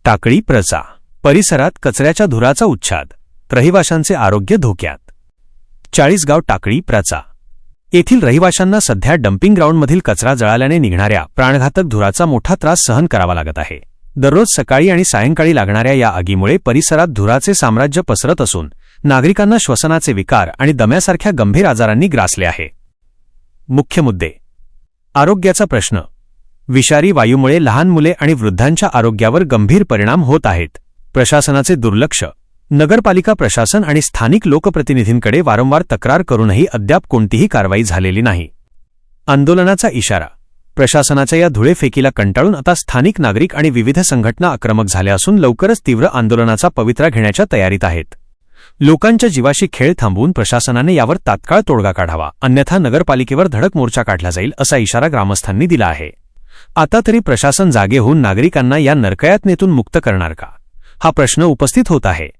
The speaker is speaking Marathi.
टाकळी प्रचा. परिसरात कचऱ्याच्या धुराचा उच्छाद, रहिवाशांचे आरोग्य धोक्यात. चाळीसगाव टाकळी प्रचा. येथील रहिवाशांना सध्या डम्पिंग ग्राउंडमधील कचरा जळाल्याने निघणाऱ्या प्राणघातक धुराचा मोठा त्रास सहन करावा लागत आहे. दररोज सकाळी आणि सायंकाळी लागणाऱ्या या आगीमुळे परिसरात धुराचे साम्राज्य पसरत असून नागरिकांना श्वसनाचे विकार आणि दम्यासारख्या गंभीर आजारांनी ग्रासले आहे. मुख्य मुद्दे. आरोग्याचा प्रश्न. विषारी वायूमुळे लहान मुले आणि वृद्धांच्या आरोग्यावर गंभीर परिणाम होत आहेत. प्रशासनाचे दुर्लक्ष. नगरपालिका प्रशासन आणि स्थानिक लोकप्रतिनिधींकडे वारंवार तक्रार करूनही अद्याप कोणतीही कारवाई झालेली नाही. आंदोलनाचा इशारा. प्रशासनाच्या या धुळेफेकीला कंटाळून आता स्थानिक नागरिक आणि विविध संघटना आक्रमक झाल्या असून लवकरच तीव्र आंदोलनाचा पवित्रा घेण्याच्या तयारीत आहेत. लोकांच्या जीवाशी खेळ थांबवून प्रशासनाने यावर तात्काळ तोडगा काढावा, अन्यथा नगरपालिकेवर धडक मोर्चा काढला जाईल असा इशारा ग्रामस्थांनी दिला आहे. आता तरी प्रशासन जागे होऊन नागरिकांना या नरकयातनेतून मुक्त करणार का, हा प्रश्न उपस्थित होत आहे.